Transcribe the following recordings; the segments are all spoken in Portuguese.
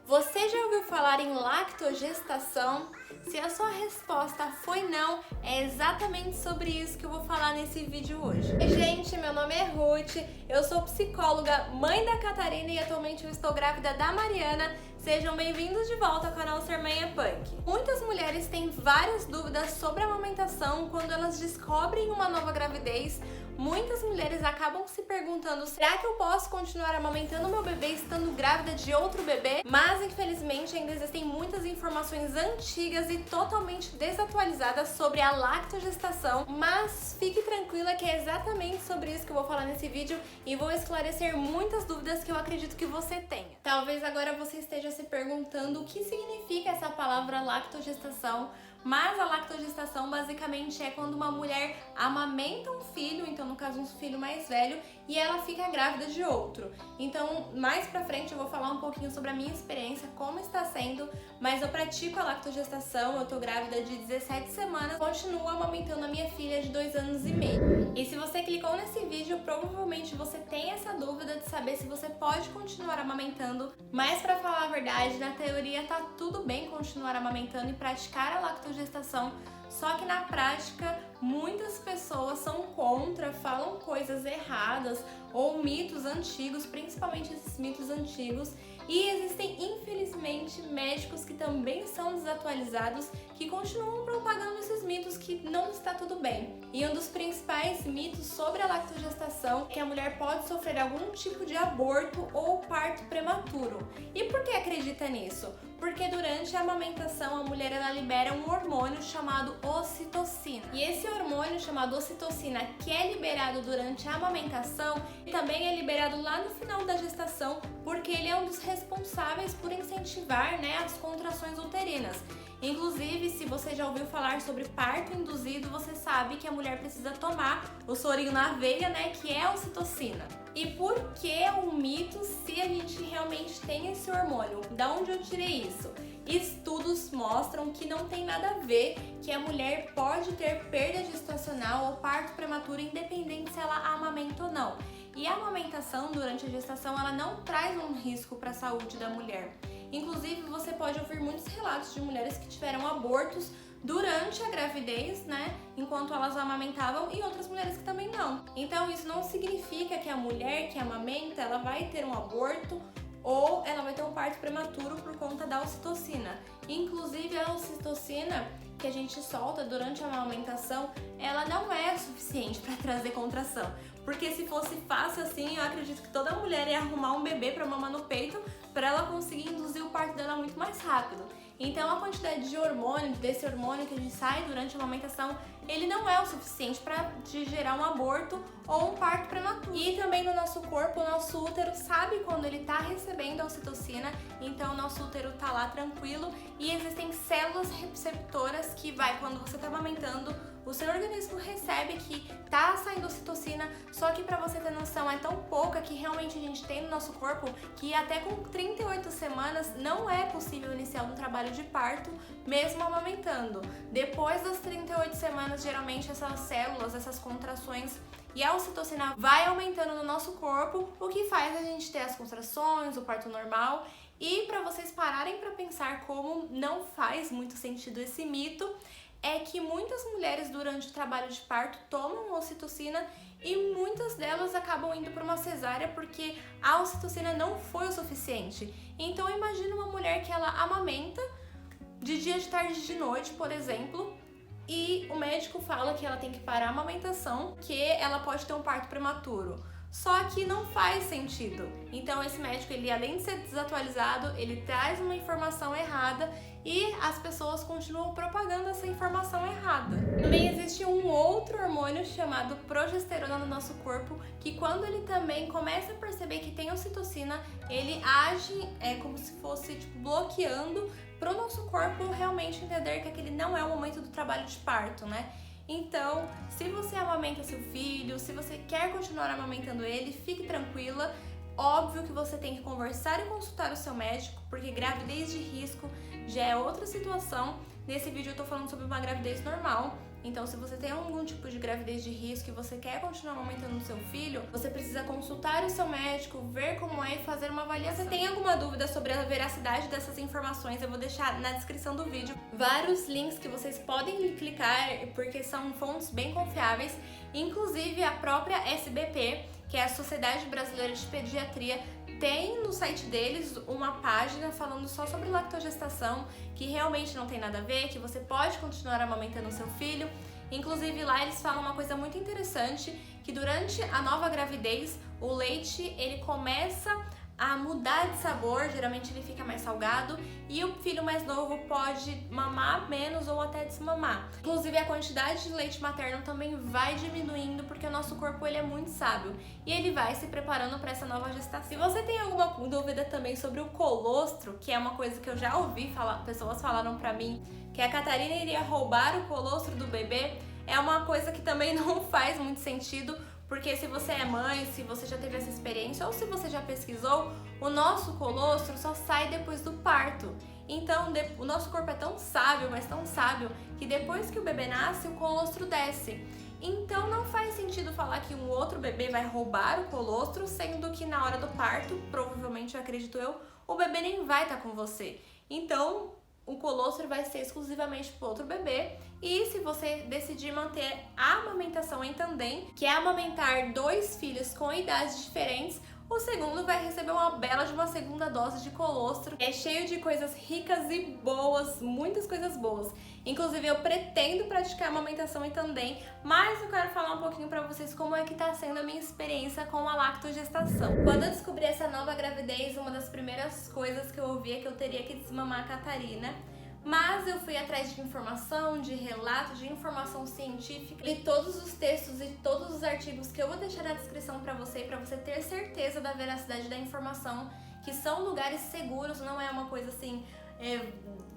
Você já ouviu falar em lactogestação? Se a sua resposta foi não, é exatamente sobre isso que eu vou falar nesse vídeo hoje. Gente, meu nome é Ruth, eu sou psicóloga, mãe da Catarina e atualmente eu estou grávida da Mariana. Sejam bem-vindos de volta ao canal Ser Mãe é Punk. Muitas mulheres têm várias dúvidas sobre a amamentação quando elas descobrem uma nova gravidez. Muitas mulheres acabam se perguntando: será que eu posso continuar amamentando meu bebê estando grávida de outro bebê? Mas infelizmente ainda existem muitas informações antigas e totalmente desatualizadas sobre a lactogestação. Mas fique tranquila que é exatamente sobre isso que eu vou falar nesse vídeo e vou esclarecer muitas dúvidas que eu acredito que você tenha. Talvez agora você esteja se perguntando o que significa essa palavra lactogestação. Mas a lactogestação basicamente é quando uma mulher amamenta um filho, então no caso um filho mais velho, e ela fica grávida de outro. Então mais pra frente eu vou falar um pouquinho sobre a minha experiência, como está sendo, mas eu pratico a lactogestação, eu tô grávida de 17 semanas, continuo amamentando a minha filha de 2 anos e meio. E se você clicou nesse vídeo, provavelmente você tem essa dúvida de saber se você pode continuar amamentando, mas pra falar a verdade, na teoria tá tudo bem continuar amamentando e praticar a lactogestação, só que na prática muitas pessoas são contra, falam coisas erradas ou mitos antigos, principalmente esses mitos antigos, e existem infelizmente médicos que também são desatualizados que continuam propagando esses mitos que não está tudo bem. E um dos principais mitos sobre a lactogestação é que a mulher pode sofrer algum tipo de aborto ou parto prematuro. E por que acredita nisso? Porque durante a amamentação a mulher ela libera um hormônio chamado ocitocina. E esse hormônio chamado ocitocina, que é liberado durante a amamentação, também é liberado lá no final da gestação, porque ele é um dos responsáveis por incentivar, as contrações uterinas. Inclusive, se você já ouviu falar sobre parto induzido, você sabe que a mulher precisa tomar o sorinho na veia, que é a ocitocina. E por que é um mito se a gente realmente tem esse hormônio? Da onde eu tirei isso? Estudos mostram que não tem nada a ver, que a mulher pode ter perda gestacional ou parto prematuro independente se ela amamenta ou não. E a amamentação durante a gestação ela não traz um risco para a saúde da mulher. Inclusive, você pode ouvir muitos relatos de mulheres que tiveram abortos durante a gravidez, enquanto elas amamentavam, e outras mulheres que também não. Então, isso não significa que a mulher que amamenta, ela vai ter um aborto ou ela vai ter um parto prematuro por conta da ocitocina. Inclusive, a ocitocina que a gente solta durante a amamentação, ela não é suficiente para trazer contração. Porque se fosse fácil assim, eu acredito que toda mulher ia arrumar um bebê para mamar no peito para ela conseguir induzir o parto dela muito mais rápido. Então a quantidade de hormônio, desse hormônio que a gente sai durante a amamentação, ele não é o suficiente para gerar um aborto ou um parto prematuro. E também no nosso corpo, o nosso útero sabe quando ele está recebendo a ocitocina, então o nosso útero está lá tranquilo e existem células receptoras que quando você está amamentando, o seu organismo recebe que tá saindo ocitocina, só que pra você ter noção é tão pouca que realmente a gente tem no nosso corpo que até com 38 semanas não é possível iniciar um trabalho de parto mesmo amamentando. Depois das 38 semanas, geralmente essas células, essas contrações e a ocitocina vai aumentando no nosso corpo, o que faz a gente ter as contrações, o parto normal. E para vocês pararem para pensar como não faz muito sentido esse mito, é que muitas mulheres durante o trabalho de parto tomam ocitocina e muitas delas acabam indo para uma cesárea porque a ocitocina não foi o suficiente. Então imagina uma mulher que ela amamenta de dia, de tarde e de noite, por exemplo, e o médico fala que ela tem que parar a amamentação, que ela pode ter um parto prematuro. Só que não faz sentido. Então esse médico, ele além de ser desatualizado, ele traz uma informação errada e as pessoas continuam propagando essa informação errada. Também existe um outro hormônio chamado progesterona no nosso corpo, que quando ele também começa a perceber que tem ocitocina, ele age como se fosse bloqueando para o nosso corpo realmente entender que aquele não é o momento do trabalho de parto, Então, se você amamenta seu filho, se você quer continuar amamentando ele, fique tranquila. Óbvio que você tem que conversar e consultar o seu médico, porque gravidez de risco já é outra situação. Nesse vídeo eu tô falando sobre uma gravidez normal, Então, se você tem algum tipo de gravidez de risco e você quer continuar amamentando o seu filho, você precisa consultar o seu médico, ver como é e fazer uma avaliação. Se tem alguma dúvida sobre a veracidade dessas informações, eu vou deixar na descrição do vídeo vários links que vocês podem clicar, porque são fontes bem confiáveis, inclusive a própria SBP, que é a Sociedade Brasileira de Pediatria, tem no site deles uma página falando só sobre lactogestação, que realmente não tem nada a ver, que você pode continuar amamentando o seu filho. Inclusive lá eles falam uma coisa muito interessante, que durante a nova gravidez o leite ele começa a mudar de sabor, geralmente ele fica mais salgado e o filho mais novo pode mamar menos ou até desmamar. Inclusive a quantidade de leite materno também vai diminuindo porque o nosso corpo ele é muito sábio e ele vai se preparando para essa nova gestação. Se você tem alguma dúvida também sobre o colostro, que é uma coisa que eu já ouvi falar, pessoas falaram pra mim que a Catarina iria roubar o colostro do bebê, é uma coisa que também não faz muito sentido. Porque se você é mãe, se você já teve essa experiência ou se você já pesquisou, o nosso colostro só sai depois do parto. Então, o nosso corpo é tão sábio, mas tão sábio, que depois que o bebê nasce, o colostro desce. Então, não faz sentido falar que um outro bebê vai roubar o colostro, sendo que na hora do parto, provavelmente, eu acredito eu, o bebê nem vai estar com você. Então, o colostro vai ser exclusivamente para outro bebê. E se você decidir manter a amamentação em tandem, que é amamentar 2 filhos com idades diferentes, o segundo vai receber uma bela de uma segunda dose de colostro. É cheio de coisas ricas e boas, muitas coisas boas. Inclusive eu pretendo praticar amamentação em tandem, mas eu quero falar um pouquinho pra vocês como é que tá sendo a minha experiência com a lactogestação. Quando eu descobri essa nova gravidez, uma das primeiras coisas que eu ouvi é que eu teria que desmamar a Catarina. Mas eu fui atrás de informação, de relatos, de informação científica, li todos os textos e todos os artigos que eu vou deixar na descrição para você ter certeza da veracidade da informação, que são lugares seguros, não é uma coisa assim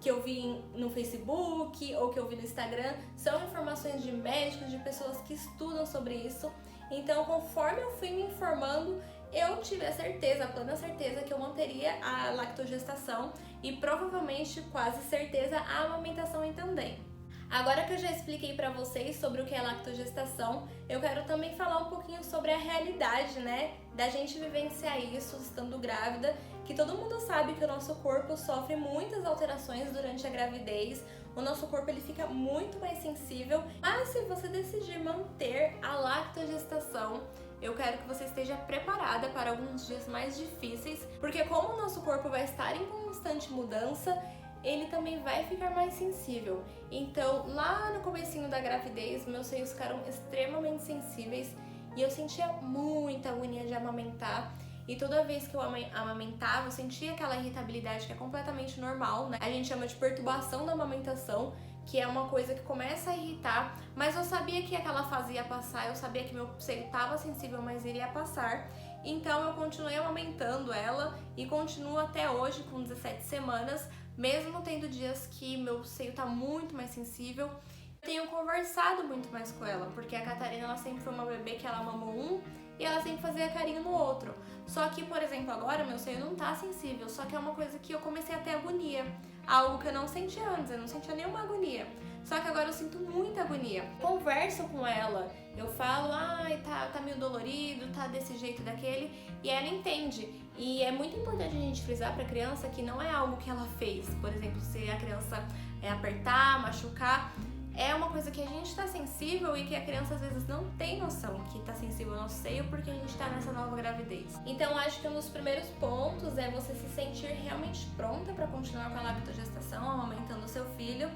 que eu vi no Facebook ou que eu vi no Instagram, são informações de médicos, de pessoas que estudam sobre isso. Então, conforme eu fui me informando, eu tive a certeza, a plena certeza que eu manteria a lactogestação e provavelmente quase certeza a amamentação em tandem. Agora que eu já expliquei pra vocês sobre o que é lactogestação, eu quero também falar um pouquinho sobre a realidade, né, da gente vivenciar isso estando grávida, que todo mundo sabe que o nosso corpo sofre muitas alterações durante a gravidez, o nosso corpo ele fica muito mais sensível, mas se você decidir manter a lactogestação, eu quero que você esteja preparada para alguns dias mais difíceis, porque como o nosso corpo vai estar em constante mudança, ele também vai ficar mais sensível. Então, lá no comecinho da gravidez, meus seios ficaram extremamente sensíveis e eu sentia muita agonia de amamentar. E toda vez que eu amamentava, eu sentia aquela irritabilidade que é completamente normal, né? A gente chama de perturbação da amamentação, que é uma coisa que começa a irritar, mas eu sabia que aquela fase ia passar, eu sabia que meu seio estava sensível, mas iria passar. Então eu continuei amamentando ela e continuo até hoje com 17 semanas, mesmo tendo dias que meu seio tá muito mais sensível. Eu tenho conversado muito mais com ela, porque a Catarina ela sempre foi uma bebê que ela mamou um e ela sempre fazia carinho no outro. Só que, por exemplo, agora meu seio não tá sensível, só que é uma coisa que eu comecei a ter agonia. Algo que eu não sentia antes, eu não sentia nenhuma agonia. Só que agora eu sinto muita agonia. Converso com ela, eu falo, ai, tá meio dolorido, tá desse jeito, daquele, e ela entende. E é muito importante a gente frisar pra criança que não é algo que ela fez. Por exemplo, se a criança apertar, machucar, é uma coisa que a gente tá sensível e que a criança às vezes não tem noção que tá sensível ao nosso seio porque a gente tá nessa nova gravidez. Então acho que um dos primeiros pontos é você se sentir realmente pronta para continuar com a lactogestação, amamentando o seu filho,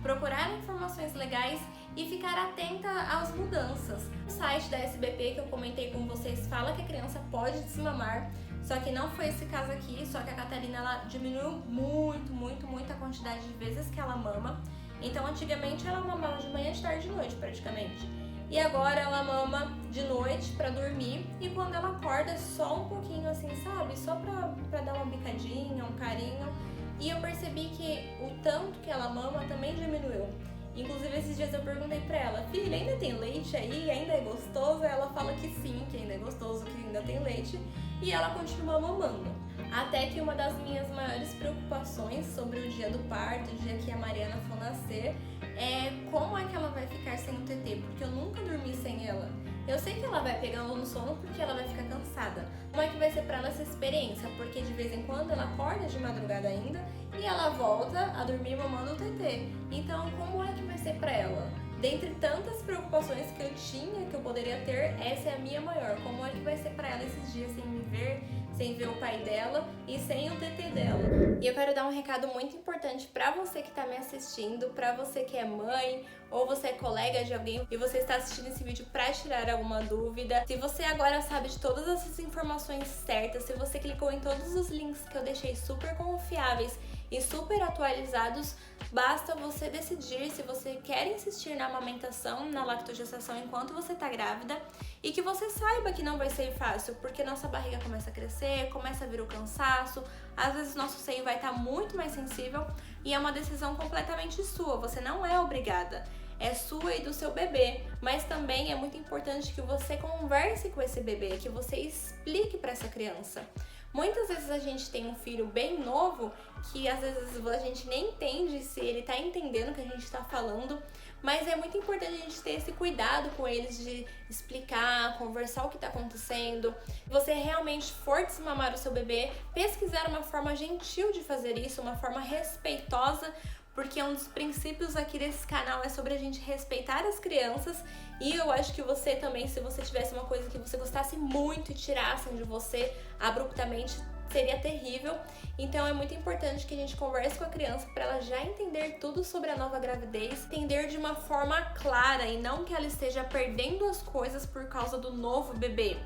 procurar informações legais e ficar atenta às mudanças. O site da SBP que eu comentei com vocês fala que a criança pode desmamar, só que não foi esse caso aqui, só que a Catarina ela diminuiu muito a quantidade de vezes que ela mama. Então, antigamente ela mamava de manhã, de tarde e de noite, praticamente. E agora ela mama de noite pra dormir e quando ela acorda é só um pouquinho assim, sabe? Só pra dar uma bicadinha, um carinho. E eu percebi que o tanto que ela mama também diminuiu. Inclusive, esses dias eu perguntei pra ela, filha, ainda tem leite aí? Ainda é gostoso? Ela fala que sim, que ainda é gostoso, que ainda tem leite. E ela continua mamando. Até que uma das minhas maiores preocupações sobre o dia do parto, o dia que a Mariana for nascer, como é que ela vai ficar sem o TT, porque eu nunca dormi sem ela. Eu sei que ela vai pegar no sono porque ela vai ficar cansada. Como é que vai ser pra ela essa experiência? Porque de vez em quando ela acorda de madrugada ainda e ela volta a dormir mamando o TT. Então, como é que vai ser pra ela? Dentre tantas preocupações que eu tinha, que eu poderia ter, essa é a minha maior. Como é que vai ser pra ela esses dias sem me ver, sem ver o pai dela e sem o TT dela? E eu quero dar um recado muito importante pra você que tá me assistindo, pra você que é mãe ou você é colega de alguém e você está assistindo esse vídeo pra tirar alguma dúvida. Se você agora sabe de todas essas informações certas, se você clicou em todos os links que eu deixei super confiáveis e super atualizados, basta você decidir se você quer insistir na amamentação, na lactogestação enquanto você está grávida e que você saiba que não vai ser fácil, porque nossa barriga começa a crescer, começa a vir o cansaço, às vezes nosso seio vai estar muito mais sensível e é uma decisão completamente sua, você não é obrigada. É sua e do seu bebê, mas também é muito importante que você converse com esse bebê, que você explique para essa criança. Muitas vezes a gente tem um filho bem novo que às vezes a gente nem entende se ele tá entendendo o que a gente tá falando, mas é muito importante a gente ter esse cuidado com eles de explicar, conversar o que tá acontecendo. Se você realmente for desmamar o seu bebê, pesquisar uma forma gentil de fazer isso, uma forma respeitosa, porque um dos princípios aqui desse canal é sobre a gente respeitar as crianças e eu acho que você também, se você tivesse uma coisa que você gostasse muito e tirassem de você abruptamente, seria terrível. Então é muito importante que a gente converse com a criança para ela já entender tudo sobre a nova gravidez, entender de uma forma clara e não que ela esteja perdendo as coisas por causa do novo bebê.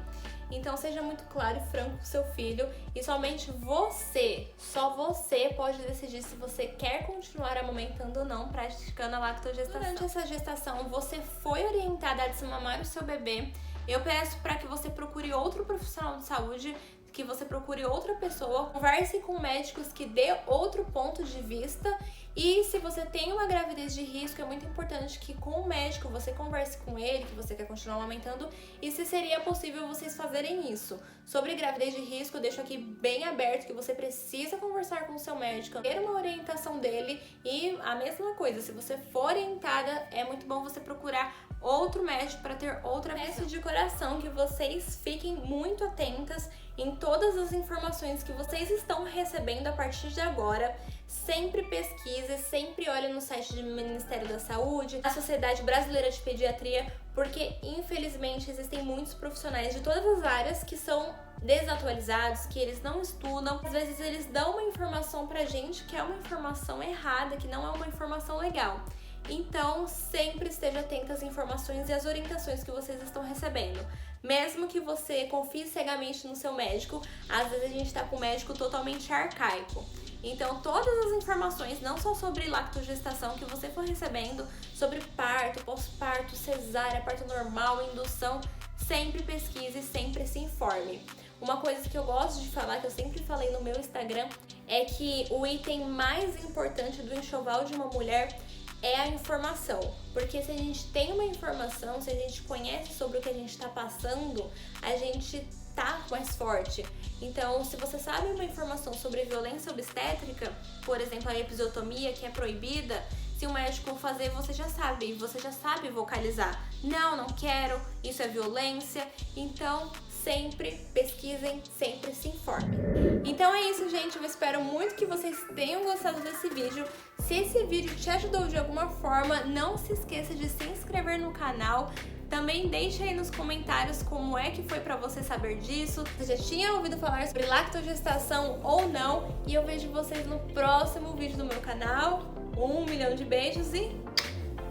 Então seja muito claro e franco com seu filho e somente você, só você pode decidir se você quer continuar amamentando ou não, praticando a lactogestação. Durante essa gestação, você foi orientada a desmamar o seu bebê. Eu peço para que você procure outro profissional de saúde, que você procure outra pessoa, converse com médicos que dê outro ponto de vista. E se você tem uma gravidez de risco, é muito importante que com o médico você converse com ele, que você quer continuar amamentando, e se seria possível vocês fazerem isso. Sobre gravidez de risco, eu deixo aqui bem aberto que você precisa conversar com o seu médico, ter uma orientação dele, e a mesma coisa, se você for orientada, é muito bom você procurar outro médico para ter outra visão. Peço de coração que vocês fiquem muito atentas em todas as informações que vocês estão recebendo a partir de agora. Sempre pesquise, sempre olhe no site do Ministério da Saúde, da Sociedade Brasileira de Pediatria, porque infelizmente existem muitos profissionais de todas as áreas que são desatualizados, que eles não estudam. Às vezes eles dão uma informação pra gente que é uma informação errada, que não é uma informação legal. Então, sempre esteja atento às informações e às orientações que vocês estão recebendo. Mesmo que você confie cegamente no seu médico, às vezes a gente está com um médico totalmente arcaico. Então, todas as informações, não só sobre lactogestação que você for recebendo, sobre parto, pós-parto, cesárea, parto normal, indução, sempre pesquise, sempre se informe. Uma coisa que eu gosto de falar, que eu sempre falei no meu Instagram, é que o item mais importante do enxoval de uma mulher é a informação, porque se a gente tem uma informação, se a gente conhece sobre o que a gente está passando, a gente tá mais forte. Então, se você sabe uma informação sobre violência obstétrica, por exemplo, a episiotomia, que é proibida, se o médico fazer, você já sabe vocalizar. Não quero, isso é violência. Então, sempre pesquisem, sempre se informem. Então é isso, gente. Eu espero muito que vocês tenham gostado desse vídeo. Se esse vídeo te ajudou de alguma forma, não se esqueça de se inscrever no canal. Também deixa aí nos comentários como é que foi pra você saber disso. Você já tinha ouvido falar sobre lactogestação ou não? E eu vejo vocês no próximo vídeo do meu canal. 1 milhão de beijos e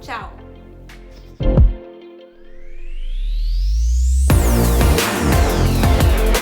tchau!